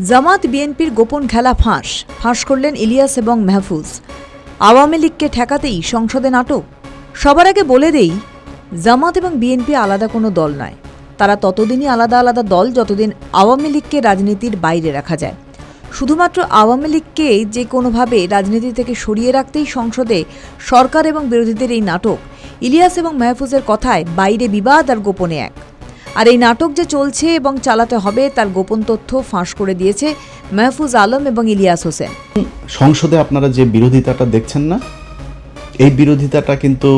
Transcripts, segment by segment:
জামাত বিএনপির গোপন খেলা ফাঁস করলেন ইলিয়াস এবং মাহফুজ। আওয়ামী লীগকে ঠেকাতেই সংসদে নাটক। সবার আগে বলে দেই, জামাত এবং বিএনপি আলাদা কোনো দল নয়। তারা ততদিনই আলাদা আলাদা দল যতদিন আওয়ামী লীগকে রাজনীতির বাইরে রাখা যায়। শুধুমাত্র আওয়ামী লীগকে যে কোনোভাবে রাজনীতি থেকে সরিয়ে রাখতেই সংসদে সরকার এবং বিরোধীদের এই নাটক। ইলিয়াস এবং মাহফুজের কথায় বাইরে বিবাদ আর গোপনে এক। আর এই নাটক যে চলছে এবং চালাতে হবে তার গোপন তথ্য ফাঁস করে দিয়েছে মাহফুজ আলম এবং ইলিয়াস হোসেন। সংসদে আপনারা যে বিরোধিতাটা দেখছেন না, এই বিরোধিতাটা কিন্তু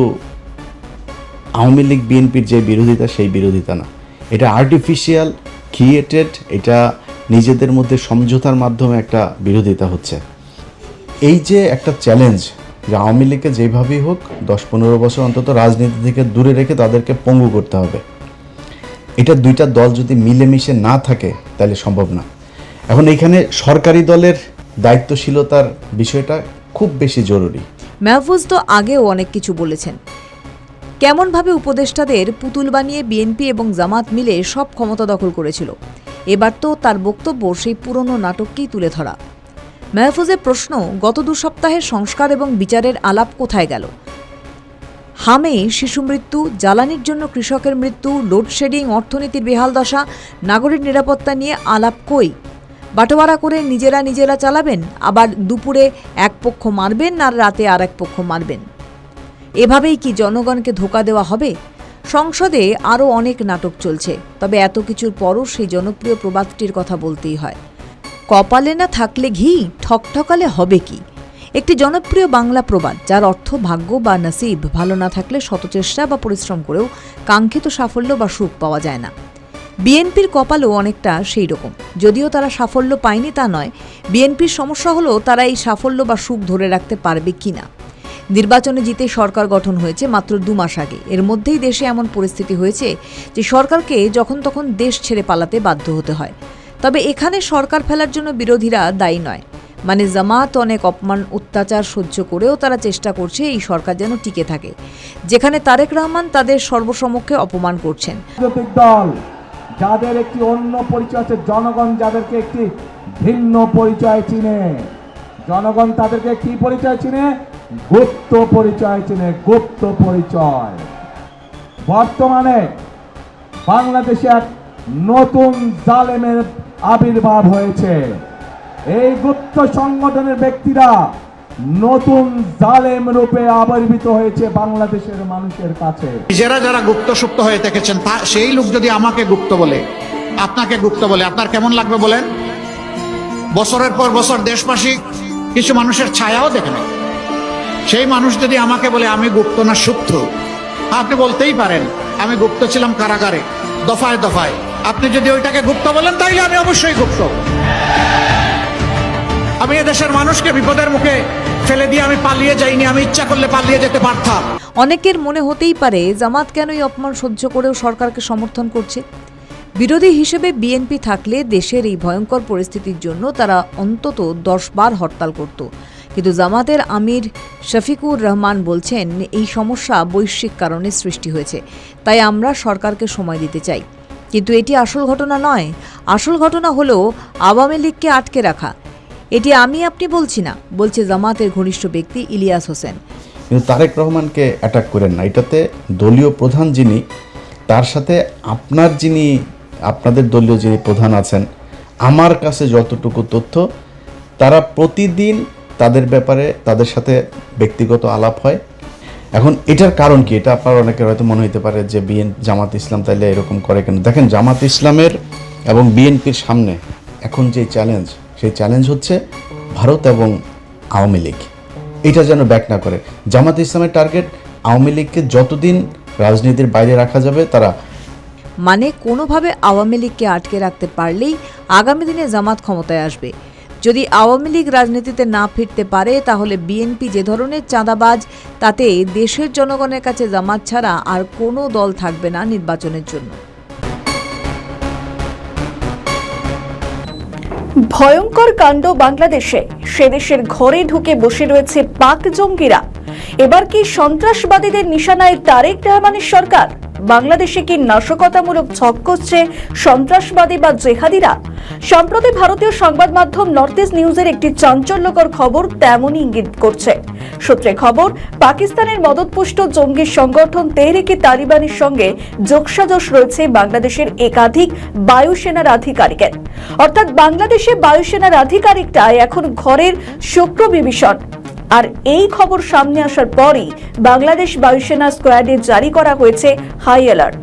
আওয়ামী লীগ বিএনপির যে বিরোধিতা সেই বিরোধিতা না। এটা আর্টিফিশিয়াল ক্রিয়েটেড, এটা নিজেদের মধ্যে সমঝোতার মাধ্যমে একটা বিরোধিতা হচ্ছে। এই যে একটা চ্যালেঞ্জ যে আওয়ামী লীগকে যেভাবেই হোক 10-15 বছর অন্তত রাজনীতি থেকে দূরে রেখে তাদেরকে পঙ্গু করতে হবে, এটা দুইটা দল যদি মিলেমিশে না থাকে তাহলে সম্ভব না। এখন এখানে সরকারি দলের দায়িত্বশীলতার বিষয়টা খুব বেশি জরুরি। মাহফুজ তো আগেও অনেক কিছু বলেছেন, কেমনভাবে উপদেষ্টাদের পুতুল বানিয়ে বিএনপি এবং জামাত মিলে সব ক্ষমতা দখল করেছিল। এবার তো তার বক্তব্য সেই পুরনো নাটককেই তুলে ধরা। মাহফুজের প্রশ্ন, গত 2 সপ্তাহের সংস্কার এবং বিচারের আলাপ কোথায় গেল? হামে শিশু মৃত্যু, জ্বালানির জন্য কৃষকের মৃত্যু, লোডশেডিং, অর্থনীতির বেহাল দশা, নাগরিক নিরাপত্তা নিয়ে আলাপ কই? বাটোয়ারা করে নিজেরা চালাবেন, আবার দুপুরে এক পক্ষ মারবেন আর রাতে আর এক পক্ষ মারবেন। এভাবেই কি জনগণকে ধোঁকা দেওয়া হবে? সংসদে আরও অনেক নাটক চলছে, তবে এত কিছুর পরও সেই জনপ্রিয় প্রবাদটির কথা বলতেই হয়, কপালে না থাকলে ঘি, ঠকঠকালে হবে কি। একটি জনপ্রিয় বাংলা প্রবাদ, যার অর্থ ভাগ্য বা নসিব ভালো না থাকলে শতচেষ্টা বা পরিশ্রম করেও কাঙ্ক্ষিত সাফল্য বা সুখ পাওয়া যায় না। বিএনপির কপালও অনেকটা সেই রকম। যদিও তারা সাফল্য পায়নি তা নয়, বিএনপির সমস্যা হলো তারা এই সাফল্য বা সুখ ধরে রাখতে পারবে কিনা। নির্বাচনে জিতে সরকার গঠন হয়েছে মাত্র 2 মাস আগে। এর মধ্যেই দেশে এমন পরিস্থিতি হয়েছে যে সরকারকে যখন তখন দেশ ছেড়ে পালাতে বাধ্য হতে হয়। তবে এখানে সরকার ফেলার জন্য বিরোধীরা দায়ী নয়। মানে জামাত অনেক অপমান অত্যাচার সহ্য করেও তারা চেষ্টা করছে এই সরকার যেন টিকে থাকে, যেখানে তারেক রহমান তাদের সর্বসমক্ষে অপমান করছেন। দল যাদের একটি অন্য পরিচয় আছে, জনগণ যাদেরকে একটি ভিন্ন পরিচয় চিনে, জনগণ তাদেরকে কি পরিচয় চিনে? গুপ্ত পরিচয় চিনে, গুপ্ত পরিচয়। বর্তমানে বাংলাদেশে এক নতুন জালেমের আবির্ভাব হয়েছে। এই গুপ্ত সংগঠনের ব্যক্তিরা নতুন জালেম রূপে আবির্ভূত হয়েছে বাংলাদেশের মানুষের কাছে। যারা গুপ্ত সুপ্ত হয়ে থেকেছেন, সেই লোক যদি আমাকে গুপ্ত বলে, আপনাকে গুপ্ত বলে, আপনার কেমন লাগবে বলেন? বছরের পর বছর দেশবাসী কিছু মানুষের ছায়াও দেখে না। সেই মানুষ যদি আমাকে বলে আমি গুপ্ত না সুপ্ত, আপনি বলতেই পারেন আমি গুপ্ত ছিলাম কারাগারে, দফায় দফায়। আপনি যদি ওইটাকে গুপ্ত বলেন তাইলে আমি অবশ্যই গুপ্ত। আমি এদেশের মানুষকে বিপদের মুখে ফেলে দিয়ে আমি পালিয়ে যাইনি, আমি ইচ্ছা করলে পালিয়ে যেতে পারতাম। অনেকের মনে হতেই পারে জামাত কেন এই অপমান সহ্য করেও সরকারকে সমর্থন করছে। বিরোধী হিসেবে বিএনপি থাকলে দেশের এই ভয়ঙ্কর পরিস্থিতির জন্য তারা অন্তত 10 বার হরতাল করত। কিন্তু জামাতের আমির শফিকুর রহমান বলছেন এই সমস্যা বৈশ্বিক কারণে সৃষ্টি হয়েছে, তাই আমরা সরকারকে সময় দিতে চাই। কিন্তু এটি আসল ঘটনা নয়। আসল ঘটনা হলো আওয়ামী লীগকে আটকে রাখা। এটি আমি আপনি বলছি না, বলছে জামাতের ঘনিষ্ঠ ব্যক্তি ইলিয়াস হোসেন। কিন্তু তারেক রহমানকে অ্যাটাক করেন না। এটাতে দলীয় প্রধান যিনি, তার সাথে আপনাদের দলীয় যিনি প্রধান আছেন, আমার কাছে যতটুকু তথ্য, তারা প্রতিদিন তাদের ব্যাপারে তাদের সাথে ব্যক্তিগত আলাপ হয়। এখন এটার কারণ কি? এটা আপনার অনেকের হয়তো মনে হতে পারে যে জামাত ইসলাম তাইলে এরকম করে কেন? দেখেন, জামাত ইসলামের এবং বিএনপির সামনে এখন যে চ্যালেঞ্জ, সেই চ্যালেঞ্জ হচ্ছে ভারত এবং আওয়ামী লীগ। এটা যেন ব্যাক না করে। জামাত ইসলামের টার্গেট আওয়ামী লীগকে যতদিন রাজনীতির বাইরে রাখা যাবে তারা, মানে কোনোভাবে আওয়ামী লীগকে আটকে রাখতে পারলেই আগামী দিনে জামাত ক্ষমতায় আসবে। যদি আওয়ামী লীগ রাজনীতিতে না ফিরতে পারে তাহলে বিএনপি যে ধরনের চাঁদাবাজ, তাতে দেশের জনগণের কাছে জামাত ছাড়া আর কোনো দল থাকবে না নির্বাচনের জন্য। ভয়ঙ্কর কাণ্ড বাংলাদেশে। সে দেশের ঘরে ঢুকে বসে রয়েছে পাক জঙ্গিরা। এবার কি সন্ত্রাসবাদীদের নিশানায় তারেক রহমানের সরকার? বাংলাদেশে কি নাশকতামূলক ছক করছে সন্ত্রাসবাদী বা জেহাদিরা? সম্প্রতি ভারতীয় সংবাদ মাধ্যম নর্থ ইস্ট নিউজের একটি চাঞ্চল্যকর খবর তেমনই ইঙ্গিত করছে। সূত্রে খবর, পাকিস্তানের মদতপুষ্ট জঙ্গি সংগঠন তেহরিকে তালিবানের সঙ্গে যোগসাজশ রয়েছে বাংলাদেশের একাধিক বায়ুসেনার আধিকারিকের। অর্থাৎ বাংলাদেশে বায়ুসেনার আধিকারিকরা এখন ঘরের শুক্র বিভীষণ। আর এই খবর সামনে আসার পরই বাংলাদেশ বায়ুসেনা স্কোয়াডে জারি করা হয়েছে হাই অ্যালার্ট।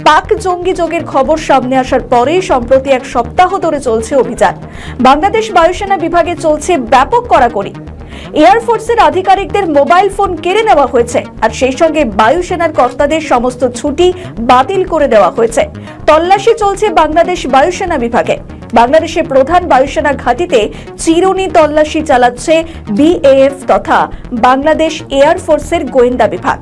পাক জঙ্গি যোগের খবর সামনে আসার পরেই সম্প্রতি এক সপ্তাহ ধরে চলছে অভিযান। বাংলাদেশ বায়ুসেনা বিভাগে চলছে ব্যাপক কড়াকড়ি। এয়ারফোর্সের আধিকারিকদের মোবাইল ফোন কেড়ে নেওয়া হয়েছে, আর সেই সঙ্গে বায়ুসেনার কর্তাদের সমস্ত ছুটি বাতিল করে দেওয়া হয়েছে। তল্লাশি চলছে বাংলাদেশ বায়ুসেনা বিভাগে। বাংলাদেশের প্রধান বায়ুসেনা ঘাঁটিতে চিরুনি তল্লাশি চালাচ্ছে বিএএফ তথা বাংলাদেশ এয়ারফোর্সের গোয়েন্দা বিভাগ।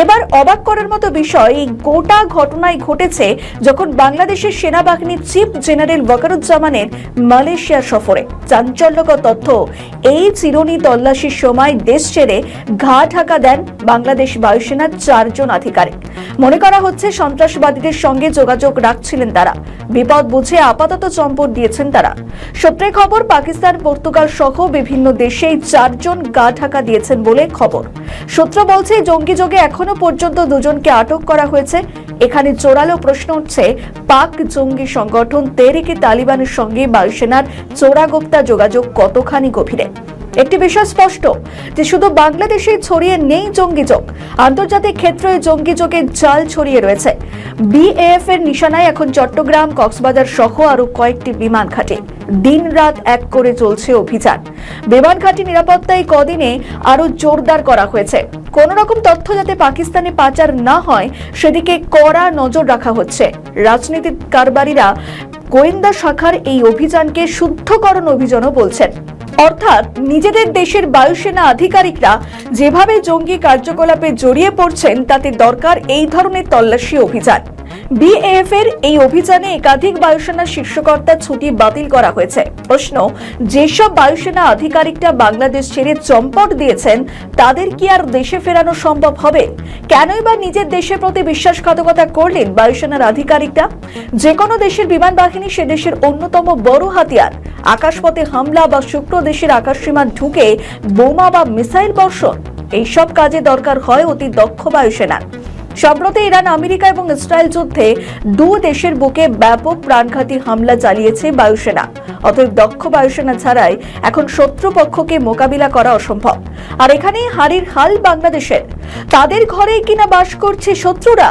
এবার অবাক করার মতো বিষয়, এই গোটা ঘটনায় ঘটেছে যখন বাংলাদেশের সেনাবাহিনীর চিফ জেনারেল ওয়াকারুজ্জামানের মালয়েশিয়া সফরে। চাঞ্চল্যকর তথ্য, এই চিরুনি তল্লাশির সময় দেশ ছেড়ে ঘা ঢাকা দেন বাংলাদেশ বায়ুসেনার 4 জন আধিকারিক। মনে করা হচ্ছে সন্ত্রাসবাদীদের সঙ্গে যোগাযোগ রাখছিলেন তারা। বিপদ বুঝে আপাতত চম্পট দিয়েছেন তারা। সূত্রে খবর, পাকিস্তান, পর্তুগাল সহ বিভিন্ন দেশেই 4 জন গা ঢাকা দিয়েছেন বলে খবর। সূত্র বলছে, জঙ্গি যোগে এখনো পর্যন্ত 2 জনকে আটক করা হয়েছে। এখানে জোরালো প্রশ্ন উঠছে, পাক জঙ্গি সংগঠন তেহরিকে তালিবানের সঙ্গে বায়ুসেনার চোরাগোপ্তা যোগাযোগ কতখানি গভীরে। একটি বিষয় স্পষ্ট যে শুধু বাংলাদেশে ছড়িয়ে নেই জঙ্গি যোগ, আন্তর্জাতিক ক্ষেত্রে জঙ্গি যোগের জাল ছড়িয়ে রয়েছে। বিএএফ এর নিশানায় এখন চট্টগ্রাম, কক্সবাজার সহ আরো কয়েকটি বিমান ঘাঁটি। দিন রাত এক করে চলছে অভিযান। বিমান ঘাঁটি নিরাপত্তায় কদিনে আরো জোরদার করা হয়েছে। কোন রকম তথ্য যাতে পাকিস্তানে পাচার না হয় সেদিকে কড়া নজর রাখা হচ্ছে। রাজনীতিক কারবারিরা গোয়েন্দা শাখার এই অভিযানকে শুদ্ধকরণ অভিযানও বলছেন। অর্থাৎ নিজেদের দেশের বায়ুসেনা আধিকারিকরা যেভাবে জঙ্গি কার্যকলাপে জড়িয়ে পড়ছেন তাতে দরকার এই ধরনের তল্লাশি অভিযান। বিএএফ এর এই অভিযানে একাধিক বায়ুসেনা শীর্ষকর্তার ছুটি বাতিল করা হয়েছে। প্রশ্ন, যেসব বায়ুসেনা আধিকারিকরা বাংলাদেশ ছেড়ে চম্পট দিয়েছেন তাদের কি আর দেশে ফেরানো সম্ভব হবে? কেনই বা নিজের দেশের প্রতি বিশ্বাসঘাতকতা করলেন বায়ুসেনার আধিকারিকরা? যে কোনো দেশের বিমান বাহিনী সে দেশের অন্যতম বড় হাতিয়ার। আকাশপথে হামলা বা শুক্র দেশের আকাশসীমা ঢুকে বোমা বা মিসাইল বর্ষণ, এইসব কাজে দরকার হয় অতি দক্ষ বায়ুসেনার। সম্প্রতি ইরান, আমেরিকা এবং ইসরায়েল যুদ্ধে 2 দেশের বুকে ব্যাপক প্রাণঘাতী হামলা চালিয়েছে বায়ুসেনা। অতএব দক্ষ বায়ুসেনা ছাড়াই এখন শত্রুপক্ষকে মোকাবিলা করা অসম্ভব। আর এখানেই হারির হাল বাংলাদেশের। তাদের ঘরেই কিনা বাস করছে শত্রুরা।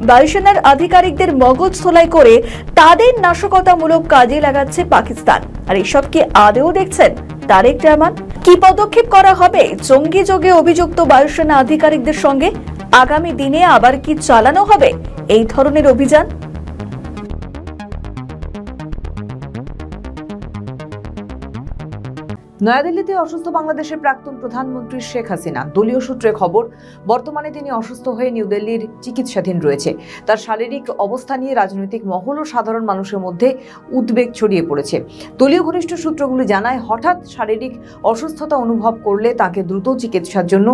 বায়ুসেনার আধিকারিকদের মগজ ধোলাই করে তাদের নাশকতামূলক কাজে লাগাচ্ছে পাকিস্তান। আর এসব কি আদেও দেখছেন তারেক রহমান? কি পদক্ষেপ করা হবে জঙ্গি যোগে অভিযুক্ত বায়ুসেনা আধিকারিকদের সঙ্গে? আগামী দিনে আবার কি চালানো হবে এই ধরনের অভিযান? নয়াদিল্লিতে অসুস্থ বাংলাদেশের প্রাক্তন প্রধানমন্ত্রী শেখ হাসিনা। দলীয় সূত্রে খবর, বর্তমানে তিনি অসুস্থ হয়ে নিউ দিল্লির চিকিৎসাধীন রয়েছে। তার শারীরিক অবস্থা নিয়ে রাজনৈতিক মহল ও সাধারণ মানুষের মধ্যে উদ্বেগ ছড়িয়ে পড়েছে। দলীয় ঘনিষ্ঠ সূত্রগুলি জানায়, হঠাৎ শারীরিক অসুস্থতা অনুভব করলে তাকে দ্রুত চিকিৎসার জন্য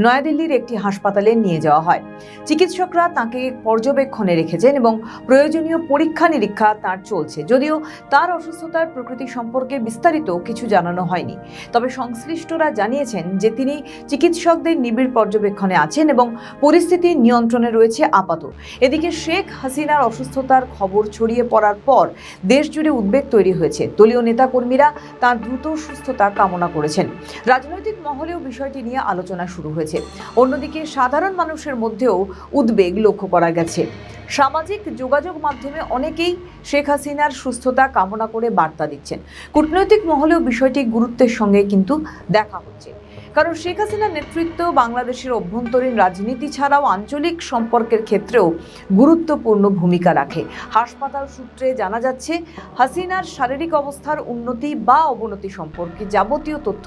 নয়াদিল্লির একটি হাসপাতালে নিয়ে যাওয়া হয়। চিকিৎসকরা তাকে পর্যবেক্ষণে রেখেছেন এবং প্রয়োজনীয় পরীক্ষা নিরীক্ষা তার চলছে। যদিও তার অসুস্থতার প্রকৃতি সম্পর্কে বিস্তারিত কিছু জানানো হয়নি, তবে সংশ্লিষ্টরা জানিয়েছেন যে তিনি চিকিৎসকদের নিবিড় পর্যবেক্ষণে আছেন এবং পরিস্থিতি নিয়ন্ত্রণে রয়েছে আপাতত। এদিকে শেখ হাসিনার অসুস্থতার খবর ছড়িয়ে পড়ার পর দেশ জুড়ে উদ্বেগ তৈরি হয়েছে। দলীয় নেতাকর্মীরা তার দ্রুত সুস্থতা কামনা করেছেন। রাজনৈতিক মহলেও বিষয়টি নিয়ে আলোচনা শুরু হয়েছে। অন্যদিকে সাধারণ মানুষের মধ্যেও উদ্বেগ লক্ষ্য করা গেছে। সামাজিক যোগাযোগ মাধ্যমে অনেকেই শেখ হাসিনার সুস্থতা কামনা করে বার্তা দিচ্ছেন। কূটনৈতিক মহলেও বিষয়টি গুরুত্বের সঙ্গে কিন্তু দেখা হচ্ছে, কারণ শেখ হাসিনার নেতৃত্ব বাংলাদেশের অভ্যন্তরীণ রাজনীতি ছাড়াও আঞ্চলিক সম্পর্কের ক্ষেত্রেও গুরুত্বপূর্ণ ভূমিকা রাখে। হাসপাতাল সূত্রে জানা যাচ্ছে, হাসিনার শারীরিক অবস্থার উন্নতি বা অবনতি সম্পর্কে যাবতীয় তথ্য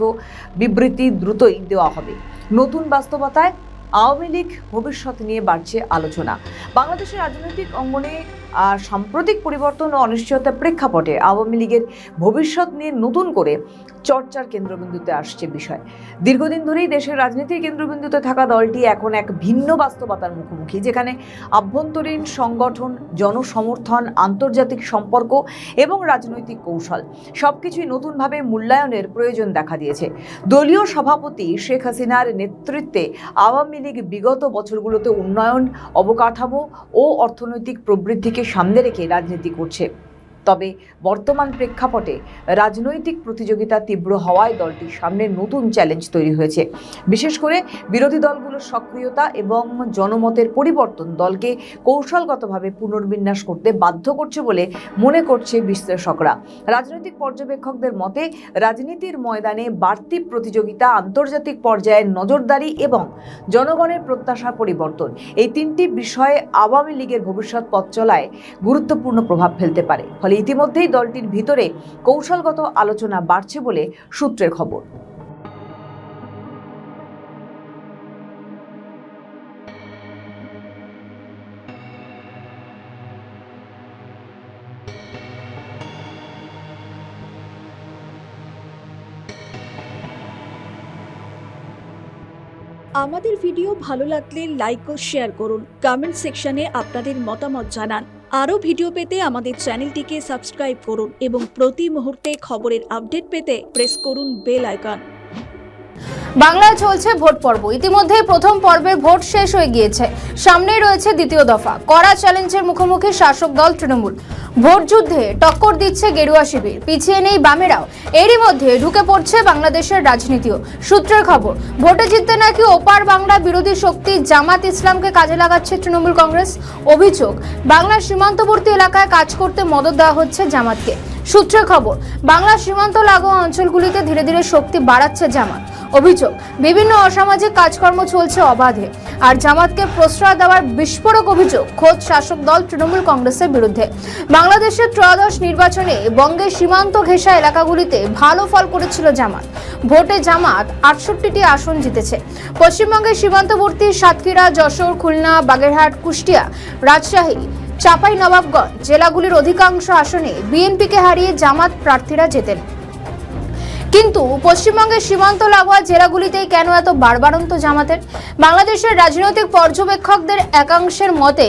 বিবৃতি দ্রুতই দেওয়া হবে। নতুন বাস্তবতায় আওয়ামী লীগ ভবিষ্যৎ নিয়ে বাড়ছে আলোচনা। বাংলাদেশের রাজনৈতিক অঙ্গনে আর সাম্প্রতিক পরিবর্তন ও অনিশ্চয়তার প্রেক্ষাপটে আওয়ামী লীগের ভবিষ্যৎ নিয়ে নতুন করে চর্চার কেন্দ্রবিন্দুতে আসছে বিষয়। দীর্ঘদিন ধরেই দেশের রাজনীতির কেন্দ্রবিন্দুতে থাকা দলটি এখন এক ভিন্ন বাস্তবতার মুখোমুখি, যেখানে আভ্যন্তরীণ সংগঠন, জনসমর্থন, আন্তর্জাতিক সম্পর্ক এবং রাজনৈতিক কৌশল সবকিছুই নতুনভাবে মূল্যায়নের প্রয়োজন দেখা দিয়েছে। দলীয় সভাপতি শেখ হাসিনার নেতৃত্বে আওয়ামী লীগ বিগত বছরগুলোতে উন্নয়ন, অবকাঠামো ও অর্থনৈতিক প্রবৃদ্ধিকে সামনে রেখে রাজনীতি করছে। তবে বর্তমান প্রেক্ষাপটে রাজনৈতিক প্রতিযোগিতা তীব্র হওয়ায় দলটির সামনে নতুন চ্যালেঞ্জ তৈরি হয়েছে। বিশেষ করে বিরোধী দলগুলোর সক্রিয়তা এবং জনমতের পরিবর্তন দলকে কৌশলগতভাবে পুনর্বিন্যাস করতে বাধ্য করছে বলে মনে করছে বিশ্লেষকরা। রাজনৈতিক পর্যবেক্ষকদের মতে রাজনীতির ময়দানে বাড়তি প্রতিযোগিতা, আন্তর্জাতিক পর্যায়ে নজরদারি এবং জনগণের প্রত্যাশা পরিবর্তন, এই তিনটি বিষয়ে আওয়ামী লীগের ভবিষ্যৎ পথ চলায় গুরুত্বপূর্ণ প্রভাব ফেলতে পারে। ফলে ইতিমধ্যেই দলটির ভিতরে কৌশলগত আলোচনা বাড়ছে বলে সূত্রের খবর। আমাদের ভিডিও ভালো লাগলে লাইক ও শেয়ার করুন, কমেন্ট সেকশনে আপনাদের মতামত জানান। আরও ভিডিও পেতে আমাদের চ্যানেলটিকে সাবস্ক্রাইব করুন এবং প্রতি মুহূর্তে খবরের আপডেট পেতে প্রেস করুন বেল আইকন। বাংলায় চলছে ভোট পর্ব। ইতিমধ্যে প্রথম পর্বের ভোট শেষ হয়ে গিয়েছে, সামনেই রয়েছে দ্বিতীয় দফা। কড়া চ্যালেঞ্জের মুখোমুখি শাসক দল তৃণমূল। ভোট যুদ্ধে টক্কর দিচ্ছে গেরুয়া শিবির, পিছিয়ে নেই বামেরাও। এরই মধ্যে ঢুকে পড়ছে বাংলাদেশের রাজনীতিও। সূত্রের খবর, ভোটে জিততে নাকি ওপার বাংলা বিরোধী শক্তি জামাত ইসলামকে কাজে লাগাচ্ছে তৃণমূল কংগ্রেস। অভিযোগ, বাংলার সীমান্তবর্তী এলাকায় কাজ করতে মদদ দেওয়া হচ্ছে জামাতকে। সূত্রের খবর, বাংলার সীমান্ত লাগোয়া অঞ্চলগুলিতে ধীরে ধীরে শক্তি বাড়াচ্ছে জামাত। অভিযোগ, বিভিন্ন অসামাজিক কাজকর্ম চলছে অবাধে, আর জামাতকে প্রশ্রয় দেওয়ার বিস্ফোরক অভিযোগ খোদ শাসক দল তৃণমূল কংগ্রেসের বিরুদ্ধে। বাংলাদেশের ত্রয়োদশ নির্বাচনে বঙ্গের সীমান্ত ঘেঁষা এলাকাগুলিতে ভালো ফল করেছিল জামাত। ভোটে জামাত 68টি আসন জিতেছে। পশ্চিমবঙ্গের সীমান্তবর্তী সাতক্ষীরা, যশোর, খুলনা, বাগেরহাট, কুষ্টিয়া, রাজশাহী, চাঁপাইনবাবগঞ্জ জেলাগুলির অধিকাংশ আসনে বিএনপিকে হারিয়ে জামাত প্রার্থীরা জেতেন। কিন্তু পশ্চিমবঙ্গের সীমান্ত লাগোয়া জেলাগুলিতেই কেন এত বাড়বাড়ন্ত জামাতের? বাংলাদেশের রাজনৈতিক পর্যবেক্ষকদের একাংশের মতে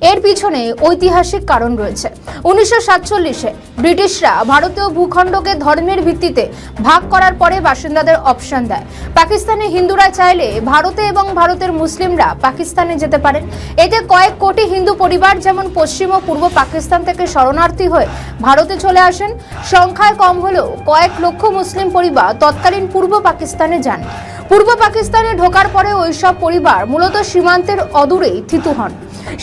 এর পিছনে ঐতিহাসিক কারণ রয়েছে। 1947-এ ব্রিটিশরা ভারতীয় ভূখণ্ডকে ধর্মের ভিত্তিতে ভাগ করার পরে বাসিন্দাদের অপশন দেয়। পাকিস্তানে হিন্দুরা চাইলে ভারতে এবং ভারতের মুসলিমরা পাকিস্তানে যেতে পারেন। এতে কয়েক কোটি হিন্দু পরিবার যেমন পশ্চিম ও পূর্ব পাকিস্তান থেকে শরণার্থী হয়ে ভারতে চলে আসেন, সংখ্যায় কম হলেও কয়েক লক্ষ মুসলিম পরিবার তৎকালীন পূর্ব পাকিস্তানে যান। পূর্ব পাকিস্তানে ঢোকার পরে ওইসব পরিবার মূলত সীমান্তের অদূরেই থিতু হন।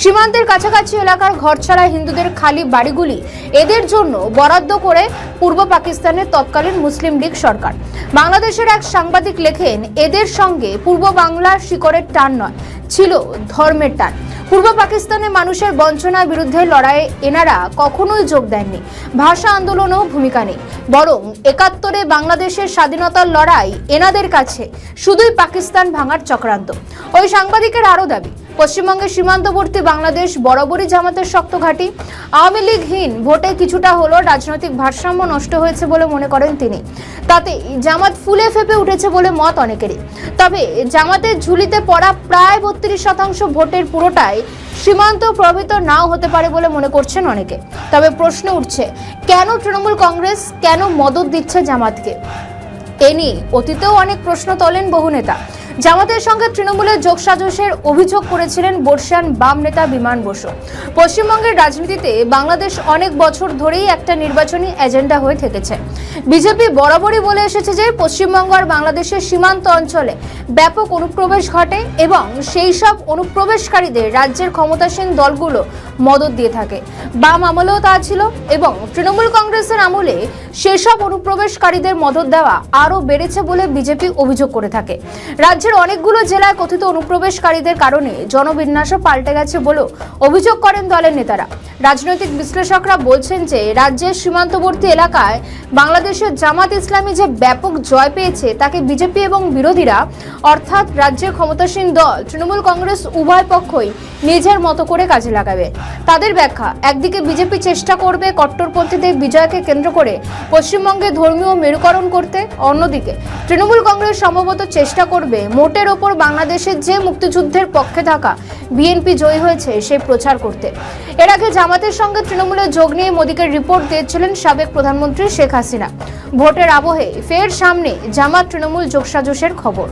সীমান্তের কাছাকাছি এলাকার ঘরছাড়া হিন্দুদের খালি বাড়িগুলি এদের জন্য বরাদ্দ করে পূর্ব পাকিস্তানের তৎকালীন মুসলিম লীগ সরকার। বাংলাদেশের এক সাংবাদিক লেখেন, এদের সঙ্গে পূর্ব বাংলার শিকড়ের টান নয়, ছিল ধর্মের টান। পূর্ব পাকিস্তানের মানুষের বঞ্চনার বিরুদ্ধে লড়াইয়ে এনারা কখনোই যোগ দেননি। ভাষা আন্দোলনেও ভূমিকা নেই, বরং 71-এ বাংলাদেশের স্বাধীনতার লড়াই এনাদের কাছে শুধুই পাকিস্তান ভাঙার চক্রান্ত। ওই সাংবাদিকের আরও দাবি, পশ্চিমবঙ্গের সীমান্তবর্তী বাংলাদেশ বরাবরই জামাতের শক্ত ঘাঁটি। আওয়ামী লীগহীন ভোটে কিছুটা হলো রাজনৈতিক ভারসাম্য নষ্ট হয়েছে বলে মনে করেন তিনি। তাতে জামাত ফুলে ফেপে উঠেছে বলে মত অনেকেরই। তবে জামাতের ঝুলিতে পড়া প্রায় 32% ভোটের পুরোটাই সীমান্ত প্রভাবিত নাও হতে পারে বলে মনে করছেন অনেকে। তবে প্রশ্ন উঠছে, কেন তৃণমূল কংগ্রেস কেন মদত দিচ্ছে জামাতকে? এ নিয়ে অতীতেও অনেক প্রশ্ন তোলেন বহু নেতা। জামাতের সঙ্গে তৃণমূলের যোগসাজশের অভিযোগ করেছিলেন বর্ষিয়ান বাম নেতা বিমান বসু। পশ্চিমবঙ্গের রাজনীতিতে বাংলাদেশ অনেক বছর ধরেই একটা নির্বাচনী এজেন্ডা হয়ে থেকেছে। বিজেপি বরাবরই বলে এসেছে যে পশ্চিমবঙ্গ আর বাংলাদেশের সীমান্ত অঞ্চলে ব্যাপক অনুপ্রবেশ ঘটে এবং সেই সব অনুপ্রবেশকারীদের রাজ্যের ক্ষমতাসীন দলগুলো মদত দিয়ে থাকে। বাম আমলেও তা ছিল এবং তৃণমূল কংগ্রেসের আমলে সেসব অনুপ্রবেশকারীদের মদত দেওয়া আরও বেড়েছে বলে বিজেপি অভিযোগ করে থাকে। রাজ্যে রাজ্যের অনেকগুলো জেলায় কথিত অনুপ্রবেশকারীদের কারণে জনবিন্যাসও পাল্টে গেছে বলেও অভিযোগ করেন দলের নেতারা। রাজনৈতিক বিশ্লেষকরা বলছেন যে রাজ্যের সীমান্তবর্তী এলাকায় বাংলাদেশের জামাত ইসলামী যে ব্যাপক জয় পেয়েছে তাকে বিজেপি এবং বিরোধীরা অর্থাৎ রাজ্যের ক্ষমতাসীন দল তৃণমূল কংগ্রেস উভয় পক্ষই নিজের মতো করে কাজে লাগাবে। তাদের ব্যাখ্যা, একদিকে বিজেপি চেষ্টা করবে কট্টরপন্থীদের বিজয়কে কেন্দ্র করে পশ্চিমবঙ্গে ধর্মীয় মেরুকরণ করতে, অন্যদিকে তৃণমূল কংগ্রেস সম্ভবত চেষ্টা করবে মোটের ওপর বাংলাদেশের যে মুক্তিযুদ্ধের পক্ষে থাকা বিএনপি জয়ী হয়েছে সে প্রচার করতে। এর আগে জামাতের সঙ্গে তৃণমূলের যোগ নিয়ে মোদীকে রিপোর্ট দিয়েছিলেন সাবেক প্রধানমন্ত্রী শেখ হাসিনা। ভোটের আবহে ফের সামনে জামাত তৃণমূল যোগসাজশের খবর।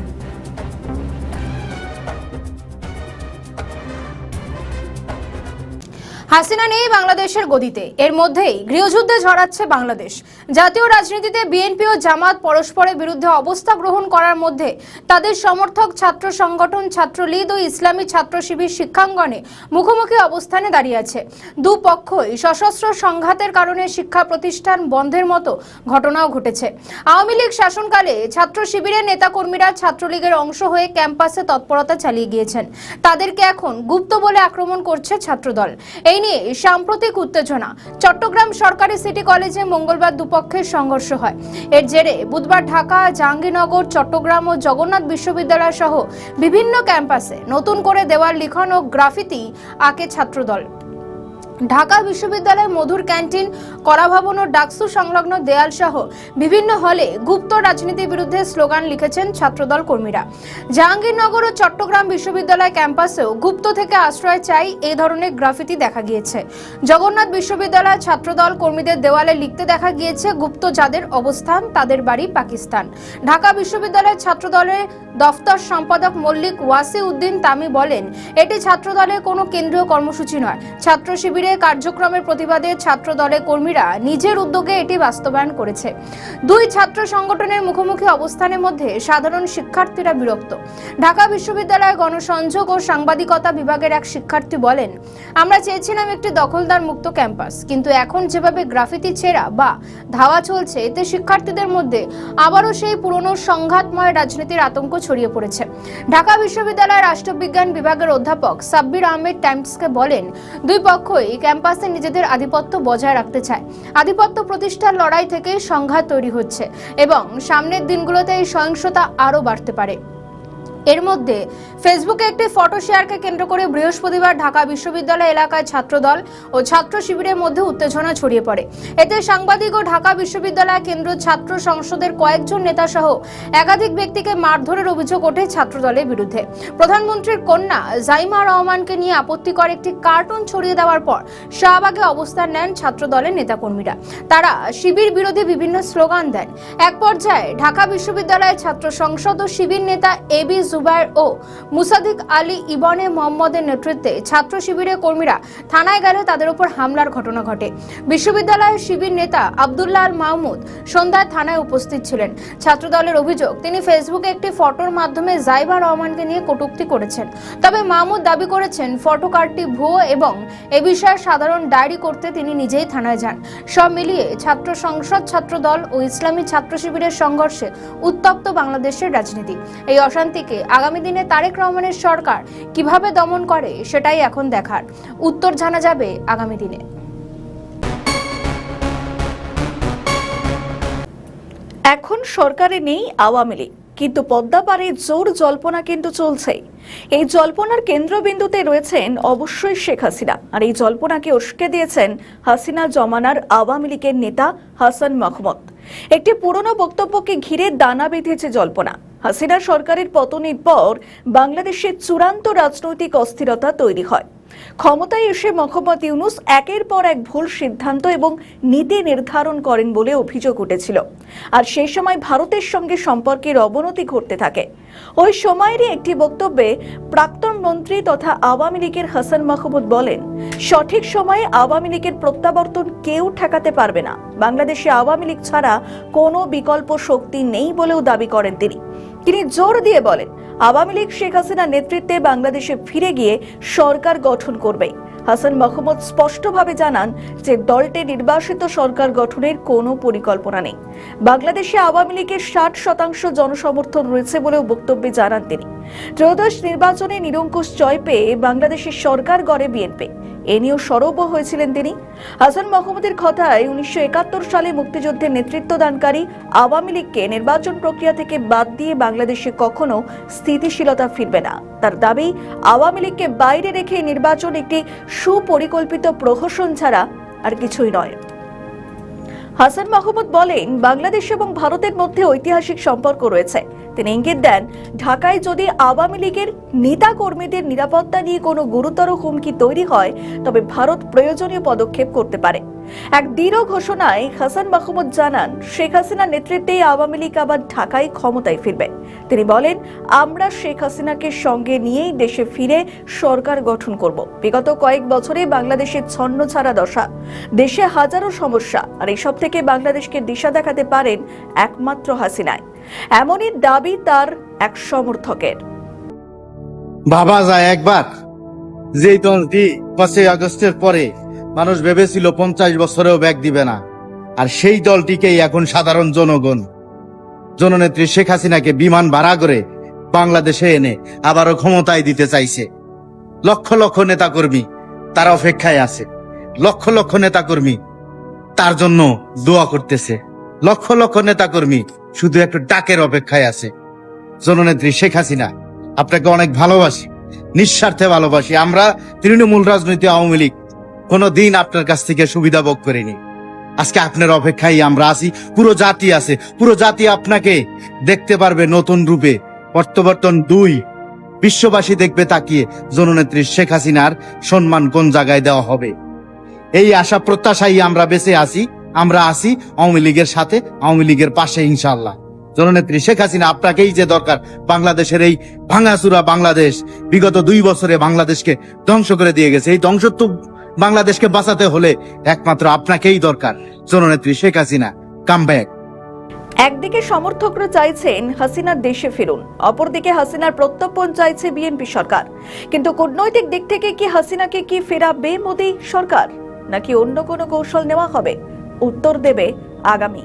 হাসিনা নেই বাংলাদেশের গদিতে, এর মধ্যেই গৃহযুদ্ধে ঝরাচ্ছে বাংলাদেশ। জাতীয় রাজনীতিতে বিএনপি ও জামাত পরস্পরের বিরুদ্ধে অবস্থা গ্রহণ করার মধ্যে তাদের সমর্থক ছাত্র সংগঠন ছাত্রলীগ ও ইসলামী ছাত্র শিবির শিক্ষাঙ্গনে মুখোমুখি অবস্থানে দাঁড়িয়ে আছে। দুপক্ষই সশস্ত্র সংঘাতের কারণে শিক্ষা প্রতিষ্ঠান বন্ধের মতো ঘটনাও ঘটেছে। আওয়ামী লীগ শাসনকালে ছাত্র শিবিরের নেতাকর্মীরা ছাত্রলীগের অংশ হয়ে ক্যাম্পাসে তৎপরতা চালিয়ে গিয়েছেন। তাদেরকে এখন গুপ্ত বলে আক্রমণ করছে ছাত্রদল। এই নিয়ে সাম্প্রতিক উত্তেজনা। চট্টগ্রাম সরকারি সিটি কলেজে মঙ্গলবার দুপক্ষের সংঘর্ষ হয়। এর জেরে বুধবার ঢাকা, জাহাঙ্গীরনগর, চট্টগ্রাম ও জগন্নাথ বিশ্ববিদ্যালয় সহ বিভিন্ন ক্যাম্পাসে নতুন করে দেওয়াল লিখন ও গ্রাফিতি আঁকে ছাত্রদল। ঢাকা বিশ্ববিদ্যালয় মধুর ক্যান্টিন, কলা ভবন ও ডাকসু সংলগ্ন দেয়াল সহ বিভিন্ন হলে গুপ্ত রাজনীতির বিরুদ্ধে স্লোগান লিখেছেন ছাত্রদল কর্মীরা। জাহাঙ্গীরনগর ও চট্টগ্রাম বিশ্ববিদ্যালয় ক্যাম্পাসেও গুপ্ত থেকে আশ্রয় চাই এই ধরনের গ্রাফিতি দেখা গিয়েছে। জগন্নাথ বিশ্ববিদ্যালয় ছাত্রদল কর্মীদের দেওয়ালে লিখতে দেখা গিয়েছে গুপ্ত যাদের অবস্থান তাদের বাড়ি পাকিস্তান। ঢাকা বিশ্ববিদ্যালয়ের ছাত্রদলের দফতর সম্পাদক মল্লিক ওয়াসি উদ্দিন তামি বলেন, এটি ছাত্রদলের কোনো কেন্দ্রীয় কর্মসূচি নয়। ছাত্র শিবিরের কার্যক্রমের প্রতিবাদে ছাত্র দলের কর্মীরা নিজের উদ্যোগে এটি বাস্তবায়ন করেছে। দুই ছাত্র সংগঠনের মুখোমুখি অবস্থানের মধ্যে সাধারণ শিক্ষার্থীরা বিরক্ত। ঢাকা বিশ্ববিদ্যালয়ের গণসংযোগ ও সাংবাদিকতা বিভাগের এক শিক্ষার্থী বলেন, আমরা চেয়েছিলাম একটি দখলদার মুক্ত ক্যাম্পাস, কিন্তু এখন যেভাবে গ্রাফিতি ছেঁড়া বা ধাওয়া চলছে এতে শিক্ষার্থীদের মধ্যে আবারও সেই পুরনো সংঘাতময় রাজনীতির আতঙ্ক ছড়িয়ে পড়েছে। ঢাকা বিশ্ববিদ্যালয়ের রাষ্ট্রবিজ্ঞান বিভাগের অধ্যাপক সাব্বির আহমেদ টাইমসকে বলেন, দুই পক্ষই ক্যাম্পাসে নিজেদের আধিপত্য বজায় রাখতে চায়। আধিপত্য প্রতিষ্ঠার লড়াই থেকে সংঘাত তৈরি হচ্ছে এবং সামনের দিনগুলোতে এই সহিংসতা আরও বাড়তে পারে। এর মধ্যে ফেসবুকে একটি ফটো শেয়ারকে কেন্দ্র করে বৃহস্পতিবার ঢাকা বিশ্ববিদ্যালয় এলাকায় ছাত্রদল ও ছাত্র শিবিরের মধ্যে উত্তেজনা ছড়িয়ে পড়ে। এতে সাংবাদিক ও ঢাকা বিশ্ববিদ্যালয় কেন্দ্রীয় ছাত্র সংসদের কয়েকজন নেতা সহ একাধিক ব্যক্তিকে মারধরের অভিযোগ ওঠে ছাত্রদলের বিরুদ্ধে। প্রধানমন্ত্রীর কন্যা জাইমা রহমানকে নিয়ে আপত্তিকর একটি কার্টুন ছড়িয়ে দেওয়ার পর শাহবাগে অবস্থান নেন ছাত্রদলের নেতাকর্মীরা। তারা শিবির বিরোধী বিভিন্ন স্লোগান দেন। এক পর্যায়ে ঢাকা বিশ্ববিদ্যালয়ের ছাত্র সংসদ ও শিবির নেতা এবি জুবায়ের ও মুসাদিক আলী ইবনে মোহাম্মদের নেতৃত্বে ছাত্র শিবিরের কর্মীরা থানায় গেলে তাদের উপর হামলার ঘটনা ঘটে। বিশ্ববিদ্যালয়ের শিবির নেতা আব্দুল্লাহ আল মাহমুদ সন্ধ্যায় থানায় উপস্থিত ছিলেন। ছাত্রদলের অভিযোগ, তিনি ফেসবুকে একটি ফটোর মাধ্যমে জাইমা রহমানকে নিয়ে কটূক্তি করেছেন। তবে মাহমুদ দাবি করেছেন ফটো কার্ডটি ভুয়ো এবং এ বিষয়ে সাধারণ ডায়েরি করতে তিনি নিজেই থানায় যান। সব মিলিয়ে ছাত্র সংসদ, ছাত্রদল ও ইসলামী ছাত্র শিবিরের সংঘর্ষে উত্তপ্ত বাংলাদেশের রাজনীতি। এই অশান্তিকে আগামী দিনে তারেক রহমানের সরকার কিভাবে দমন করে সেটাই এখন দেখার। উত্তর জানা যাবে আগামী দিনে। এখন সরকারে নেই আওয়ামী লীগ, কিন্তু পদ্মাপাড়ে জোর জল্পনা কিন্তু চলছে। এই জল্পনার কেন্দ্রবিন্দুতে রয়েছেন অবশ্যই শেখ হাসিনা, আর এই জল্পনাকে উস্কে দিয়েছেন হাসিনা জমানার আওয়ামী লীগের নেতা হাসান মাহমুদ। একটি পুরনো বক্তব্যকে ঘিরে দানা বেঁধেছে জল্পনা। হাসিনা সরকারের পতনের পর বাংলাদেশে চূড়ান্ত রাজনৈতিক অস্থিরতা তৈরি হয়। ক্ষমতায় এসে মোহাম্মদ ইউনূস একের পর এক ভুল সিদ্ধান্ত এবং নীতি নির্ধারণ করেন বলে অভিযোগ উঠেছিল, আর সেই সময় ভারতের সঙ্গে সম্পর্কের অবনতি ঘটতে থাকে। ওই সময়েরই একটি বক্তব্যে প্রাক্তন মন্ত্রী তথা আওয়ামী লীগের হাসান মাহমুদ বলেন, সঠিক সময়ে আওয়ামী লীগের প্রত্যাবর্তন কেউ ঠেকাতে পারবে না। বাংলাদেশে আওয়ামী লীগ ছাড়া কোনো বিকল্প শক্তি নেই বলেও দাবি করেন তিনি জোর দিয়ে বলেন, আওয়ামী লীগ শেখ হাসিনার নেতৃত্বে বাংলাদেশে ফিরে গিয়ে সরকার গঠন করবে। হাসান মাহমুদ স্পষ্টভাবে জানান যে দলটি নির্বাসিত সরকার গঠনের কোনো পরিকল্পনা নেই। বাংলাদেশে আওয়ামী লীগের 60% জনসমর্থন রয়েছে বলেও বক্তব্যে জানান তিনি। ত্রয়োদশ নির্বাচনে নিরঙ্কুশ জয় পেয়ে বাংলাদেশের সরকার গড়ে বিএনপি, এ নিয়েও সরব হয়েছিলেন তিনি। হাসান মাহমুদের কথায় 1971 সালে মুক্তিযুদ্ধের নেতৃত্বদানকারী আওয়ামী লীগকে নির্বাচন প্রক্রিয়া থেকে বাদ দিয়ে বাংলাদেশে কখনো স্থিতিশীলতা ফিরবে না। তার দাবি, আওয়ামী লীগকে বাইরে রেখে নির্বাচন একটি সুপরিকল্পিত প্রহসন ছাড়া আর কিছুই নয়। হাসান মাহমুদ বলেন, বাংলাদেশ এবং ভারতের মধ্যে ঐতিহাসিক সম্পর্ক রয়েছে। তিনি ইঙ্গিত দেন, ঢাকায় যদি আওয়ামী লীগের নেতা কর্মীদের নিরাপত্তা নিয়ে কোনো গুরুতর হুমকি তৈরি হয় তবে ভারত প্রয়োজনীয় পদক্ষেপ করতে পারে। এক দৃঢ় ঘোষণায় হাসান মাহমুদ জানান, শেখ হাসিনার নেতৃত্বে আওয়ামী লীগ আবার ঢাকায় ক্ষমতায় ফিরবে। তিনি বলেন, আমরা শেখ হাসিনাকে সঙ্গে নিয়েই দেশে ফিরে সরকার গঠন করব। বিগত কয়েক বছরে বাংলাদেশের ছন্নছাড়া দশা, দেশে হাজারো সমস্যা, আর এইসব থেকে বাংলাদেশকে দিশা দেখাতে পারেন একমাত্র হাসিনাই। এমনই দাবি তার এক সমর্থকের। ভাবা যায় একবার, যেই দলটি 5 আগস্টের পরে মানুষ ভেবেছিল 50 বছরেও ব্যাগ দিবে না, আর সেই দলটিকেই এখন সাধারণ জনগণ জননেত্রী শেখ হাসিনাকে বিমান ভাড়া করে বাংলাদেশে এনে আবারও ক্ষমতায় দিতে চাইছে। লক্ষ লক্ষ নেতাকর্মী তার অপেক্ষায় আছে, লক্ষ লক্ষ নেতাকর্মী তার জন্য দোয়া করতেছে, লক্ষ লক্ষ নেতাকর্মী শুধু একটু ডাকের অপেক্ষায় আছে। জননেত্রী শেখ হাসিনা, আপনাকে অনেক ভালোবাসি, নিঃস্বার্থে ভালোবাসি। আমরা তৃণমূল রাজনীতি আওয়ামী লীগ কোনোদিন আপনার কাছ থেকে সুবিধা ভোগ করিনি। আজকে আপনার অপেক্ষায় আমরা আছি, পুরো জাতি আছে, পুরো জাতি আপনাকে দেখতে পারবে নতুন রূপে। প্রত্যাবর্তন 2 বিশ্ববাসী দেখবে তাকিয়ে জননেত্রী শেখ হাসিনার সম্মান কোন জায়গায় দেওয়া হবে। এই আশা প্রত্যাশাই আমরা বেঁচে আছি। আমরা আছি আওয়ামী লীগের সাথে, আওয়ামী লীগের পাশে ইনশাআল্লাহ। জননেত্রী শেখ হাসিনা, আপনাকেই যে দরকার। বাংলাদেশের এই ভাঙাচুরা বাংলাদেশ বিগত 2 বছরে বাংলাদেশকে ধ্বংস করে দিয়ে গেছে। এই ধ্বংসত্ব বাংলাদেশকে বাঁচাতে হলে একমাত্র আপনাকেই দরকার। জননেত্রী শেখ হাসিনা, কাম ব্যাক। একদিকে সমর্থকরা চাইছেন হাসিনার দেশে ফিরুন, অপরদিকে হাসিনার প্রত্যর্পণ চাইছে বিএনপি সরকার। কিন্তু কূটনৈতিক দিক থেকে কি হাসিনাকে কি ফেরাবে মোদী সরকার, নাকি অন্য কোনো কৌশল নেওয়া হবে? উত্তর দেবে আগামী।